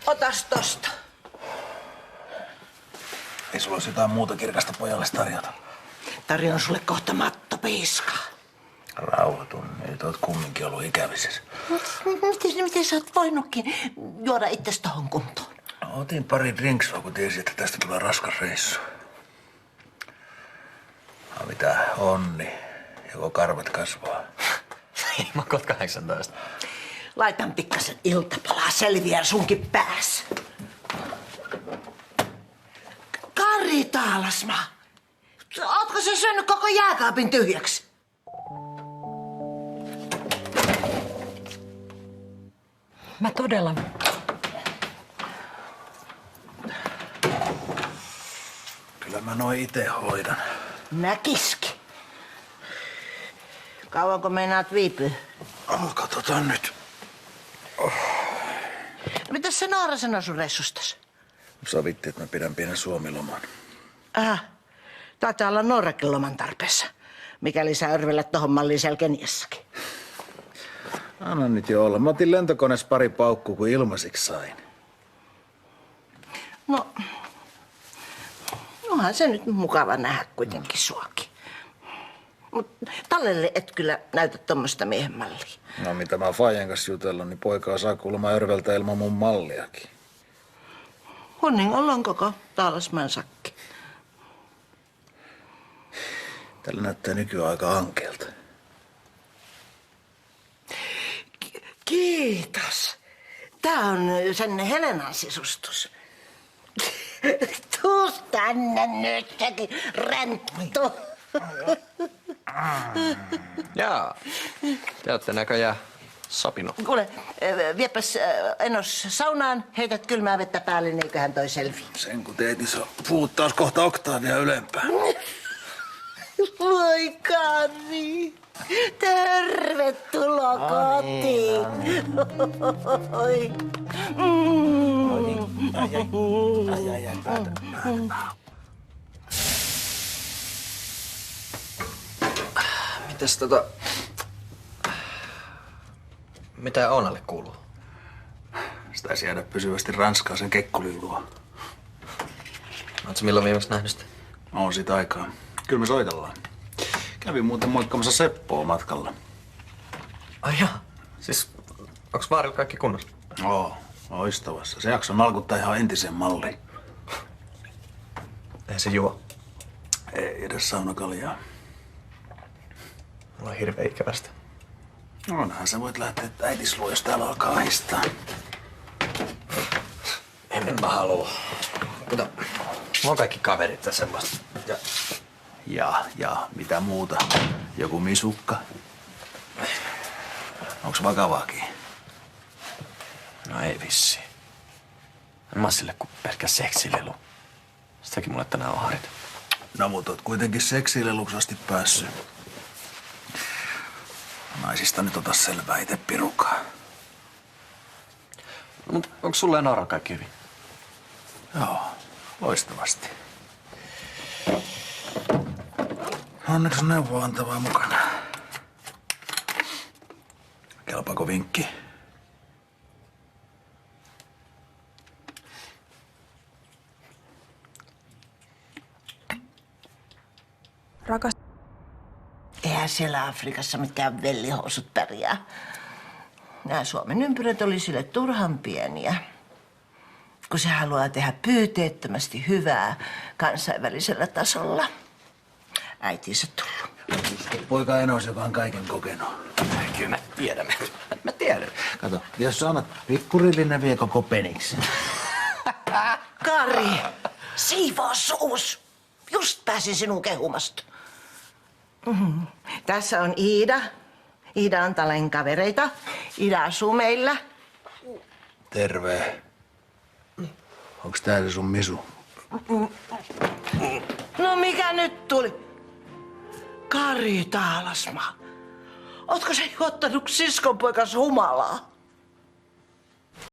Otas tosta. Ei sulla olisi jotain muuta kirkasta pojalle tarjota? Tarjoan sulle kohta mattopiiskaa. Rauhoitun, nyt oot kumminkin ollut ikävisessä. Miten sä oot voinutkin juoda itses tohon kuntoon? Otin pari drinksua, kun tiesin, että tästä tulee raskas reissu. Mitä onni, joko karvat kasvaa. Makot 18. Laitan pikkasen iltapalaa, selviää sunkin päässä. Kari Taalasma, ootko sä syönyt koko jääkaapin tyhjäksi? Mä todella... Kyllä mä noin ite hoidan. Näkiski. Kauanko meinaat viipyä? Katsotaan nyt. Mitäs se Noora sanoi sun reissustas? Sovittiin, että mä pidän pienen Suomiloman. Taitaa olla Noorakin loman tarpeessa, mikäli sä örvelät tohon malliin siellä Keniassakin. Anna nyt jo olla. Mä otin lentokoneessa pari paukkua, kun ilmaisiksi sain. No, onhan se nyt mukava nähdä kuitenkin suakin. Mut Tallelle et kyllä näytä tommoista miehen mallia. No mitä mä oon Fajan kanssa jutellut, niin poika osaa kuulemma örveltä ilman mun malliakin. Hunningolla on koko Taalasmäen sakki. Tällä näyttää nykyään aika ankeelta. Kiitos. Tää on sen Helenan sisustus. Tuus tänne nyt, sekin renttu. Jaa, te ootte näköjään sopinut. Kuule, viepäs Enos saunaan, heität kylmää vettä päälle, niin eiköhän toi selvi. Sen kun teet, niin se puhuttaas kohta oktaavia ylempää. Voi Kari, tervetuloa kotiin. Oi. Ai, päätä. Mitäs mitä Oonalle kuuluu? Sitä taisi jäädä pysyvästi Ranskaan sen kekkulin luo. Ootko milloin viimeksi nähnyt sitä? On siitä aikaa. Kyllä me soitellaan. Kävin muuten moikkaamassa Seppoa matkalla. Ai jaa. Siis onks vaarilla kaikki kunnossa? Oo, loistavassa. Se jakso nalkuttaa ihan entiseen malliin. Eihän se juo. Ei edes saunakaljaa. Mulla on hirveä ikävästä. Onhan sä voit lähteä äitis luo, jos täällä alkaa ahistaa. En mä halua. Kato, mulla on kaikki kaverit tässä semmoista. Ja, mitä muuta? Joku misukka? Onks vakavaakin? No ei vissiin. En mä sille kuin pelkkä seksilelu. Sitäkin mulle tänään on harit. No mut oot kuitenkin seksileluksi asti päässyt. Naisista nyt ota selvää ite pirukaa. No, mut onko sulle ja Noora kaikki hyvin? Joo, loistavasti. Onneksi on neuvoa antavaa mukana. Kelpaako vinkki? Rakas... Eihän siellä Afrikassa mitään vellihousut pärjää. Nämä Suomen ympyrät oli sille turhan pieniä. Kun se haluaa tehdä pyyteettömästi hyvää kansainvälisellä tasolla. Äitiinsä tullut. Poika Enos, joka on kaiken kokenut. Kyllä mä tiedän. Mä tiedän. Kato, jos sä annat pikkurillinen vie koko peniksi. Kari, siivoo suus. Just pääsin sinun kehumasta. Tässä on Iida. Iida on Talen kavereita. Iida asuu meillä. Terve. Onks tää se sun misu? No mikä nyt tuli? Kari Taalasma. Ootko sä juottanut siskonpoikas humalaa?